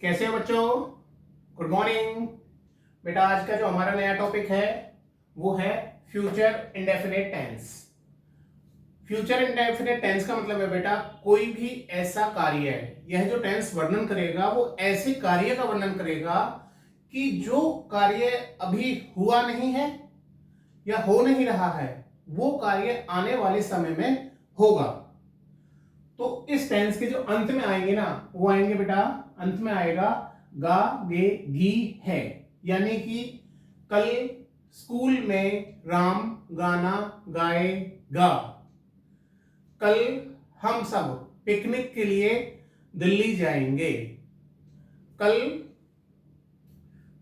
कैसे हो बच्चों? Good morning. बेटा आज का जो हमारा नया टॉपिक है वो है future indefinite tense. Future indefinite tense का मतलब है बेटा कोई भी ऐसा कार्य है, यह जो टेंस वर्णन करेगा वो ऐसे कार्य का वर्णन करेगा कि जो कार्य अभी हुआ नहीं है या हो नहीं रहा है, वो कार्य आने वाले समय में होगा। तो इस टेंस के जो अंत में आएंगे ना, वो आएंगे बेटा, अंत में आएगा गा गे गी है, यानी कि कल स्कूल में राम गाना गाएगा। कल हम सब पिकनिक के लिए दिल्ली जाएंगे। कल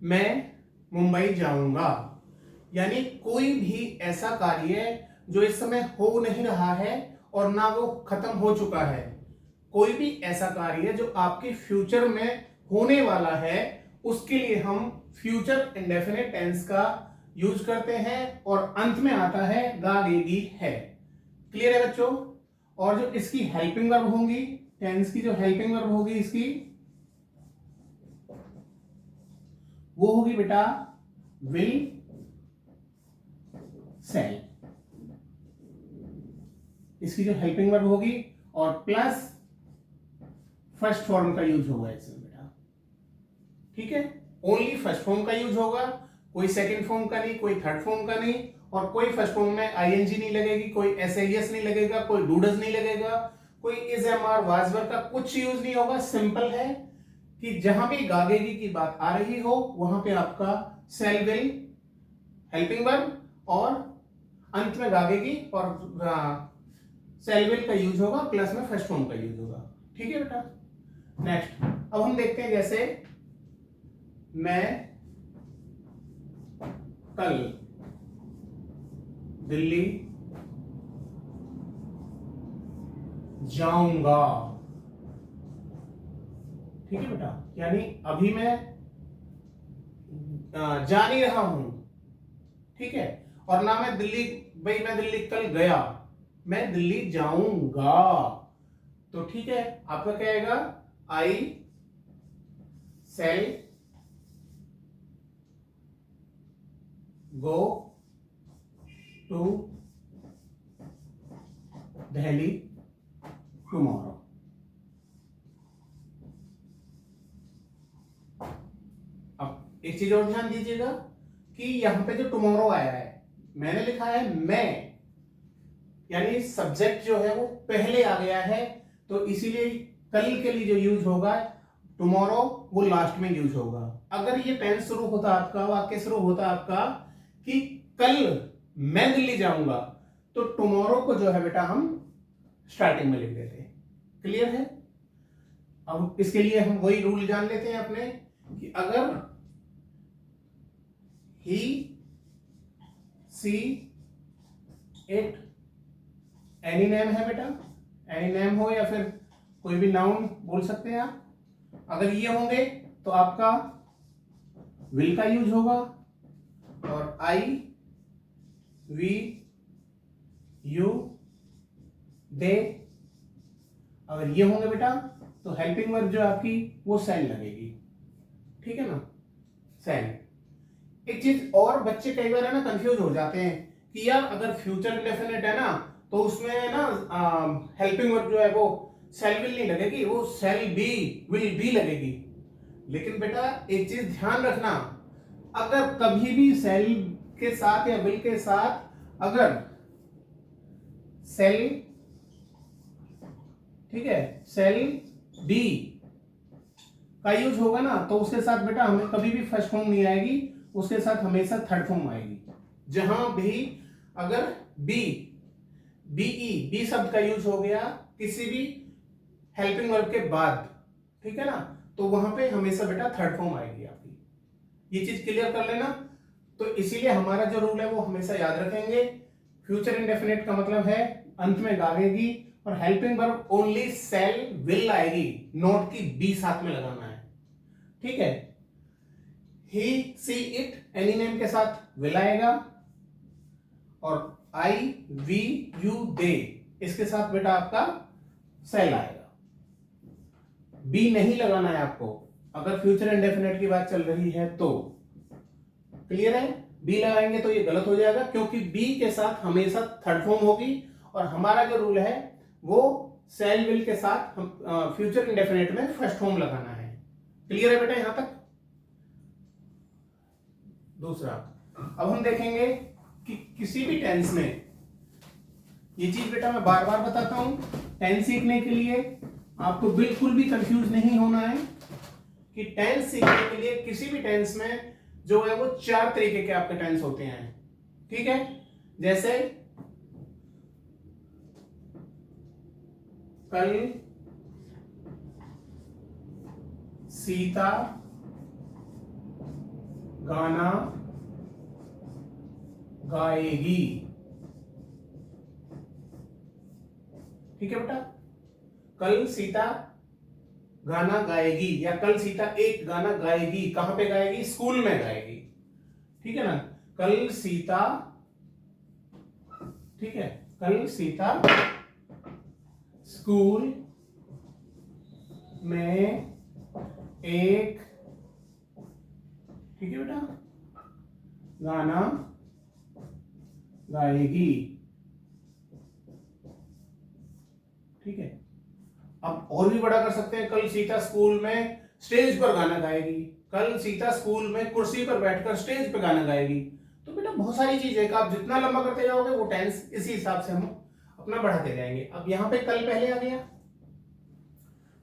मैं मुंबई जाऊंगा। यानी कोई भी ऐसा कार्य जो इस समय हो नहीं रहा है और ना वो खत्म हो चुका है, कोई भी ऐसा कार्य जो आपके फ्यूचर में होने वाला है, उसके लिए हम फ्यूचर इंडेफिनिट टेंस का यूज करते हैं और अंत में आता है गागेगी है। क्लियर है बच्चों? और जो इसकी हेल्पिंग वर्ब होंगी, टेंस की जो हेल्पिंग वर्ब होगी इसकी, वो होगी बेटा विल सेल। इसकी जो हेल्पिंग वर्ब होगी और प्लस फर्स्ट फॉर्म का यूज होगा इसमें बेटा। ठीक है, ओनली फर्स्ट फॉर्म का यूज होगा, कोई सेकंड फॉर्म का नहीं, कोई थर्ड फॉर्म का नहीं, और कोई फर्स्ट फॉर्म में आईएनजी नहीं लगेगी, कोई एसएस नहीं लगेगा, कोई डूडस नहीं लगेगा, कोई इज एम आर वाजवर का कुछ यूज नहीं होगा। सिंपल है कि जहां भी गागेगी की बात आ रही हो वहां पे आपका सेल विल हेल्पिंग वर्ब और अंत में गागेगी और सेल विल का यूज होगा, प्लस में फर्स्ट फॉर्म का यूज होगा। ठीक है बेटा। नेक्स्ट अब हम देखते हैं, जैसे मैं कल दिल्ली जाऊंगा। ठीक है बेटा, यानी अभी मैं जा नहीं रहा हूं। ठीक है, और ना मैं दिल्ली, भाई मैं दिल्ली कल गया, मैं दिल्ली जाऊंगा। तो ठीक है, आपका क्या आएगा? I shall go to Delhi tomorrow. अब एक चीज और ध्यान दीजिएगा कि यहां पे जो टुमारो आया है, मैंने लिखा है मैं, यानी सब्जेक्ट जो है वो पहले आ गया है, तो इसीलिए कल के लिए जो यूज होगा टुमारो वो लास्ट में यूज होगा। अगर ये टेंस शुरू होता आपका, वाक्य शुरू होता आपका कि कल मैं दिल्ली जाऊंगा, तो टुमारो को जो है बेटा हम स्टार्टिंग में लिख देते हैं। क्लियर है? अब इसके लिए हम वही रूल जान लेते हैं अपने कि अगर ही सी इट एनी नेम है बेटा, एनी नेम हो या फिर कोई भी नाउन बोल सकते हैं आप, अगर ये होंगे तो आपका विल का यूज होगा और आई वी यू दे। अगर ये होंगे बेटा तो हेल्पिंग वर्ब जो आपकी वो सेल लगेगी। ठीक है ना, सेल। एक चीज और, बच्चे कई बार है ना कंफ्यूज हो जाते हैं कि यार अगर फ्यूचर इंडेफिनिट है ना तो उसमें ना हेल्पिंग वर्ब जो है वो सेल विल नहीं लगेगी, वो सेल बी विल बी लगेगी। लेकिन बेटा एक चीज ध्यान रखना, अगर कभी भी सेल के साथ या विल के साथ अगर सेल, ठीक है, सेल बी का यूज होगा ना तो उसके साथ बेटा हमें कभी भी फर्स्ट फॉर्म नहीं आएगी, उसके साथ हमेशा थर्ड फॉर्म आएगी। जहां भी अगर बी बीई बी शब्द का यूज हो गया किसी भी हेल्पिंग वर्ब के बाद, ठीक है ना, तो वहां पे हमेशा बेटा थर्ड फॉर्म आएगी आपकी। ये चीज क्लियर कर लेना। तो इसीलिए हमारा जो रूल है वो हमेशा याद रखेंगे, फ्यूचर इंडेफिनिट का मतलब है अंत में गागेगी और helping verb only shall will आएगी, नोट की बी साथ में लगाना है। ठीक है, he she it any name के साथ विल आएगा और आई वी यू दे इसके साथ बेटा आपका सेल आएगा। बी नहीं लगाना है आपको। अगर फ्यूचर इंडेफिनिट की बात चल रही है तो क्लियर है, बी लगाएंगे तो ये गलत हो जाएगा, क्योंकि बी के साथ हमेशा थर्ड फॉर्म होगी और हमारा जो रूल है वो सेल विल के साथ हम फ्यूचर इंडेफिनिट में फर्स्ट फॉर्म लगाना है। क्लियर है बेटा यहां तक। दूसरा, अब हम देखेंगे कि किसी भी टेंस में, ये चीज बेटा मैं बार बार बताता हूं, टेंस सीखने के लिए आपको बिल्कुल भी कंफ्यूज नहीं होना है कि टेंस सीखने के लिए किसी भी टेंस में जो है वो 4 तरीके के आपके टेंस होते हैं। ठीक है, जैसे कल सीता गाना गाएगी। ठीक है बेटा, कल सीता गाना गाएगी या कल सीता एक गाना गाएगी। कहां पे गाएगी? स्कूल में गाएगी। ठीक है ना, कल सीता, ठीक है, कल सीता स्कूल में एक, ठीक है बेटा, गाना गाएगी। ठीक है, अब और भी बड़ा कर सकते हैं, कल सीता स्कूल में स्टेज पर गाना गाएगी, कल सीता स्कूल में कुर्सी पर बैठकर स्टेज पर गाना गाएगी। तो बेटा बहुत सारी चीजें है, आप जितना लंबा करते जाओगे वो टेंस इसी हिसाब से हम अपना बढ़ाते जाएंगे। अब यहां पे कल पहले आ गया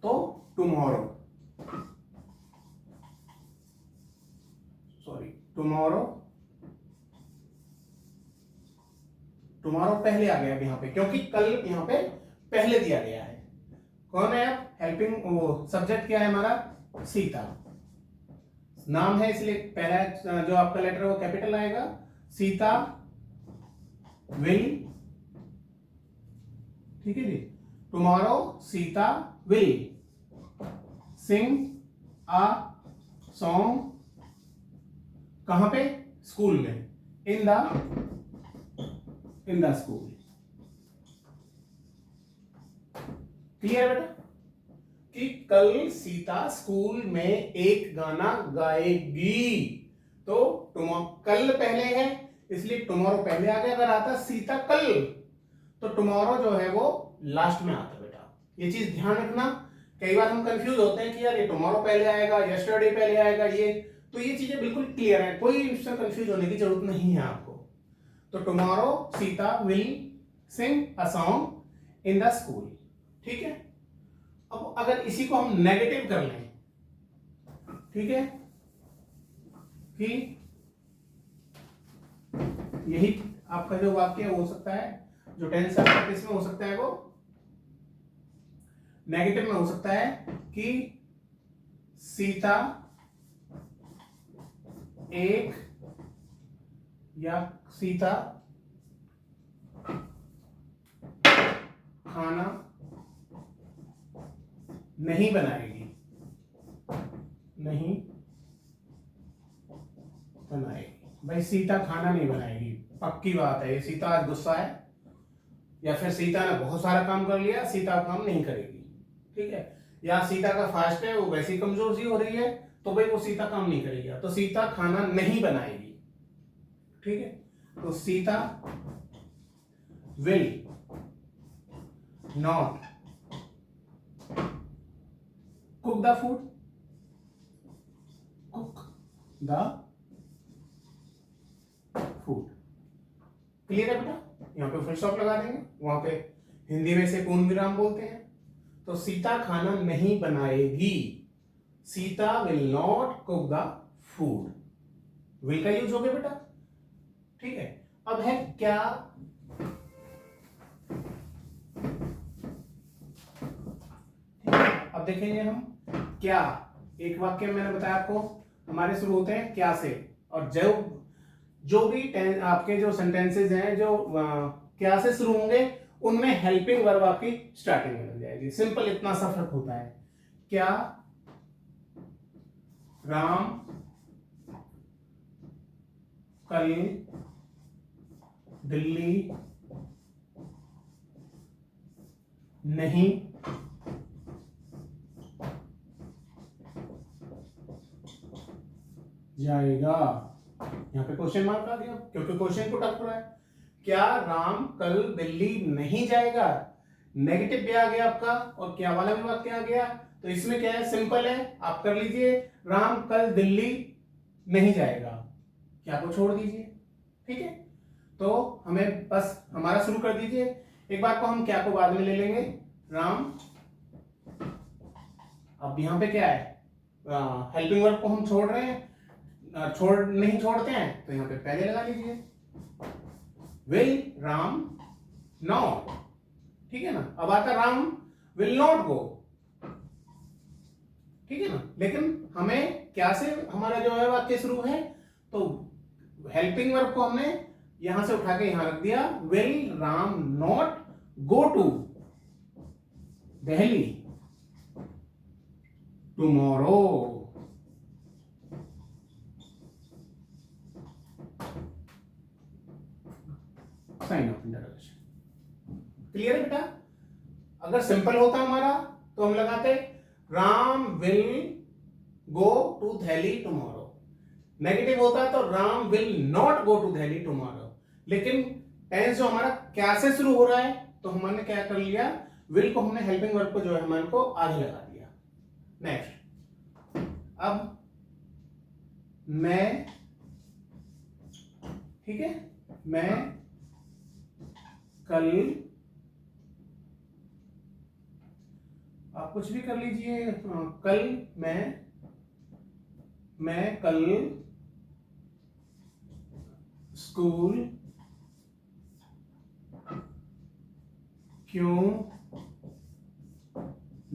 तो टुमारो, सॉरी टुमारो, टुमारो पहले आ गया यहां पे, क्योंकि कल यहां पे पहले दिया गया है। कौन है आप? हेल्पिंग, वो सब्जेक्ट क्या है हमारा? सीता। नाम है इसलिए पहला जो आपका लेटर है वो कैपिटल आएगा। सीता विल, ठीक है जी, tomorrow Sita will sing a song. कहां पे? स्कूल में, इन द स्कूल। क्लियर है बेटा कि कल सीता स्कूल में एक गाना गाएगी। तो कल पहले है इसलिए टुमारो पहले आ गया। अगर आता सीता कल तो टुमारो जो है वो लास्ट में आता बेटा। ये चीज ध्यान रखना, कई बार हम कंफ्यूज होते हैं कि यार ये टुमारो पहले आएगा, यस्टरडे पहले आएगा, ये तो ये चीजें बिल्कुल क्लियर है, कोई इससे कंफ्यूज होने की जरूरत नहीं है आपको। तो tomorrow Sita will sing a song in the school. ठीक है, अब अगर इसी को हम नेगेटिव कर लें, ठीक है, कि यही आपका जो वाक्य हो सकता है, जो टेंस आपका किसमें हो सकता है, वो नेगेटिव में हो सकता है कि सीता एक या सीता खाना नहीं बनाएगी, नहीं बनाएगी। भाई सीता खाना नहीं बनाएगी, पक्की बात है, ये सीता आज गुस्सा है या फिर सीता ने बहुत सारा काम कर लिया, सीता काम नहीं करेगी। ठीक है, या सीता का फास्ट है, वो वैसी कमजोर सी हो रही है तो भाई वो सीता काम नहीं करेगी, तो सीता खाना नहीं बनाएगी। ठीक है, तो Sita will not cook the food, cook the food. Clear है बेटा, यहां पे फुल स्टॉप लगा देंगे, वहां पे हिंदी में से पूर्ण विराम बोलते हैं। तो सीता खाना नहीं बनाएगी, Sita will not cook the food, will का यूज हो गया बेटा। ठीक है, अब है क्या। अब देखेंगे हम क्या। एक वाक्य मैंने बताया आपको हमारे शुरू होते हैं क्या से, और जो भी आपके जो सेंटेंसेस हैं जो क्या से शुरू होंगे उनमें हेल्पिंग वर्ब आपकी स्टार्टिंग में लग जाएगी। सिंपल इतना सा फर्क होता है। क्या राम कल दिल्ली नहीं जाएगा। यहाँ पे क्वेश्चन मार्क आ गया क्योंकि क्वेश्चन पुट अप हो रहा है। क्या राम कल दिल्ली नहीं जाएगा? नेगेटिव भी आ गया आपका और क्या वाला भी वाक्य आ गया। तो इसमें क्या है, सिंपल है, आप कर लीजिए राम कल दिल्ली नहीं जाएगा, क्या को छोड़ दीजिए। ठीक है, तो हमें बस हमारा शुरू कर दीजिए। एक बार को हम क्या को बाद में ले लेंगे, राम। अब यहाँ पे क्या है, हेल्पिंग वर्ब को हम छोड़ रहे हैं, नहीं छोड़ते हैं तो यहाँ पे पहले लगा लीजिए, विल राम नॉट। ठीक है ना, अब आता राम विल नॉट गो। ठीक है ना, लेकिन हमें क्या से हमारा जो है वाक्य शुरू है, तो हेल्पिंग वर्ब को हमने यहां से उठा के यहां रख दिया, will Ram not go to Delhi tomorrow. Sign of interjection. Clear है बेटा? अगर सिंपल होता हमारा तो हम लगाते Ram will go to Delhi tomorrow. Negative होता है तो Ram will not go to Delhi tomorrow. लेकिन टेंस जो हमारा क्या से शुरू हो रहा है, तो हमने क्या कर लिया, विल को हमने हेल्पिंग वर्ब को जो है हमारे को आगे लगा दिया। नेक्स्ट, अब मैं, ठीक है, मैं कल, आप कुछ भी कर लीजिए, कल मैं कल स्कूल क्यों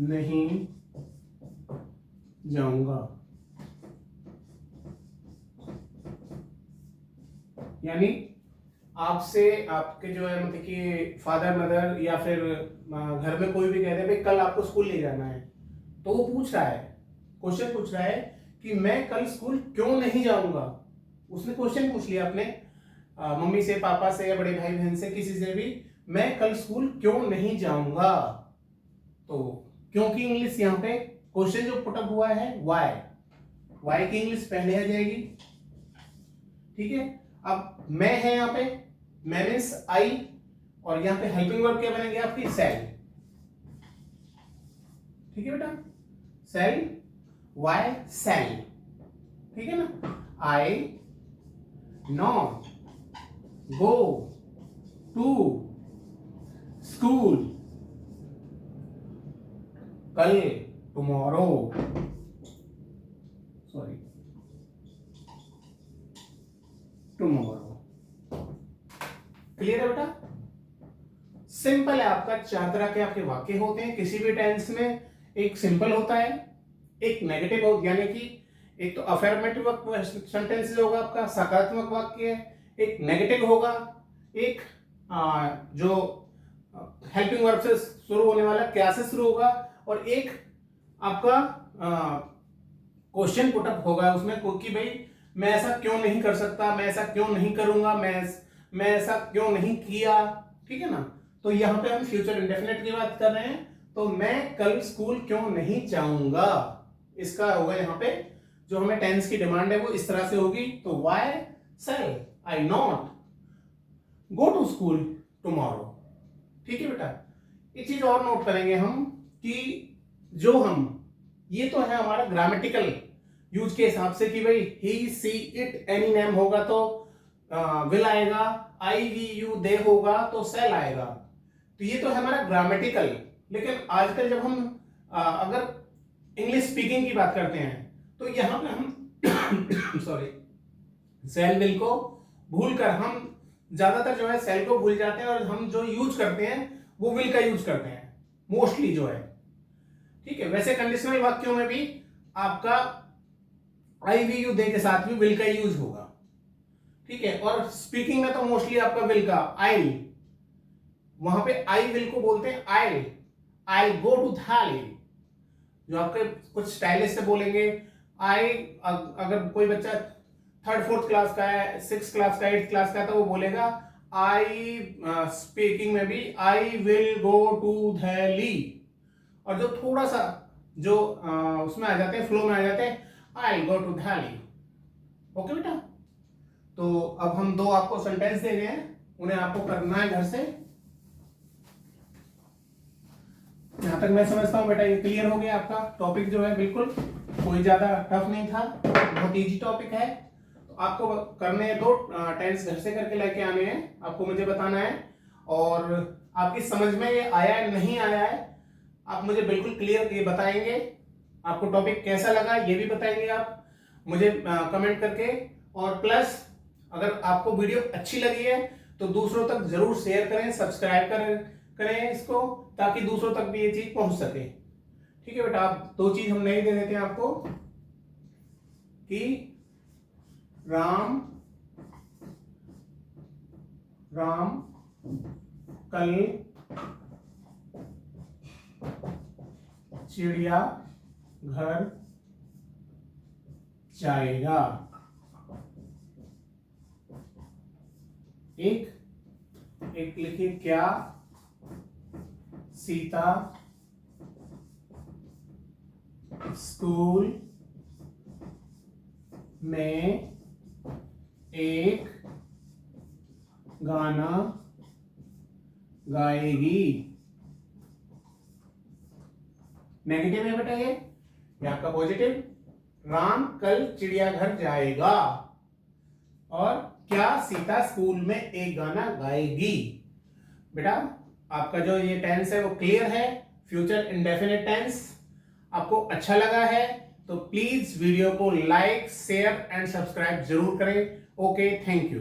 नहीं जाऊंगा। यानी आपसे आपके जो है मतलब कि फादर मदर या फिर घर में कोई भी कह दे भाई कल आपको स्कूल नहीं जाना है, तो वो पूछ रहा है, क्वेश्चन पूछ रहा है कि मैं कल स्कूल क्यों नहीं जाऊंगा। उसने क्वेश्चन पूछ लिया अपने मम्मी से, पापा से या बड़े भाई बहन से, किसी से भी, मैं कल स्कूल क्यों नहीं जाऊंगा। तो क्योंकि इंग्लिश यहाँ पे क्वेश्चन जो पुटअप हुआ है वाई की इंग्लिश पहले आ जाएगी। ठीक है, अब मैं है यहाँ पे, मैं मीन्स आई, और यहाँ पे हेल्पिंग वर्ब क्या बनेंगे आपकी, सेल। ठीक है बेटा, सेल, वाई सेल। ठीक है ना, आई नॉट गो टू स्कूल कल, टुमारो, सॉरी टुमारो। क्लियर है बेटा? सिंपल है आपका। चार तरह के आपके वाक्य होते हैं किसी भी टेंस में। एक सिंपल होता है, एक नेगेटिव हो, यानी कि एक तो अफर्मेटिव सेंटेंस होगा आपका, सकारात्मक वाक्य है, एक नेगेटिव होगा, एक जो हेल्पिंग वर्ब से शुरू होने वाला क्या से शुरू होगा, और एक आपका क्वेश्चन पुटअप होगा उसमें कि भाई मैं ऐसा क्यों नहीं कर सकता, मैं ऐसा क्यों नहीं करूंगा, मैं ऐसा क्यों नहीं किया। ठीक है ना, तो यहां पे हम फ्यूचर इंडेफिनिट की बात कर रहे हैं, तो मैं कल स्कूल क्यों नहीं जाऊंगा, इसका होगा यहाँ पे जो हमें टेंस की डिमांड है वो इस तरह से होगी। तो why shall I not go to school tomorrow. ठीक है बेटा, एक चीज और नोट करेंगे हम कि जो हम, ये तो है हमारा ग्रामेटिकल यूज के हिसाब से कि भाई ही सी इट एनी नेम होगा तो विल आएगा, आई वी यू दे होगा तो सेल आएगा। तो ये तो है हमारा ग्रामेटिकल। लेकिन आजकल जब हम अगर इंग्लिश स्पीकिंग की बात करते हैं तो यहां पे हम सॉरी सेल विल को भूलकर हम ज्यादातर जो है सेल को भूल जाते हैं, और हम जो यूज करते हैं वो विल का यूज करते हैं मोस्टली जो है। ठीक है, वैसे कंडीशनल वाक्यों में भी आपका आई वी यू दे के साथ भी विल का यूज होगा। ठीक है, और स्पीकिंग में तो मोस्टली आपका विल का आई, वहां पे आई विल को बोलते हैं आई गो टू दिल्ली। जो आपके कुछ स्टाइलिश से बोलेंगे आई, अगर कोई बच्चा 3rd 4th क्लास का है, 6th क्लास का, 8th क्लास का है, तो वो बोलेगा आई, स्पीकिंग में भी I will go to Delhi. और जो थोड़ा सा जो उसमें आ जाते हैं, फ्लो में आ जाते हैं, आई गो टू दिल्ली। ओके बेटा, तो अब हम दो आपको सेंटेंस दे रहे हैं, उन्हें आपको करना है घर से। यहां तक मैं समझता हूं बेटा ये क्लियर हो गया आपका टॉपिक जो है, बिल्कुल कोई ज्यादा टफ नहीं था, बहुत इजी टॉपिक है। तो आपको करने हैं दो टेंस घर से करके लेके आने हैं, आपको मुझे बताना है और आपकी समझ में ये आया है नहीं आया है आप मुझे बिल्कुल क्लियर ये बताएंगे। आपको टॉपिक कैसा लगा ये भी बताएंगे आप मुझे कमेंट करके। और प्लस अगर आपको वीडियो अच्छी लगी है तो दूसरों तक जरूर शेयर करें, सब्सक्राइब करें इसको, ताकि दूसरों तक भी ये चीज पहुंच सके। ठीक है बेटा, आप दो चीज हम नहीं दे देते हैं आपको कि राम कल चिड़िया घर जाएगा। एक लिखिए, क्या सीता स्कूल में एक गाना गाएगी। नेगेटिव है बेटा ये आपका पॉजिटिव। राम कल चिड़ियाघर जाएगा और क्या सीता स्कूल में एक गाना गाएगी। बेटा आपका जो ये टेंस है वो क्लियर है, फ्यूचर इंडेफिनिट टेंस। आपको अच्छा लगा है तो प्लीज वीडियो को लाइक शेयर एंड सब्सक्राइब जरूर करें। Okay, thank you.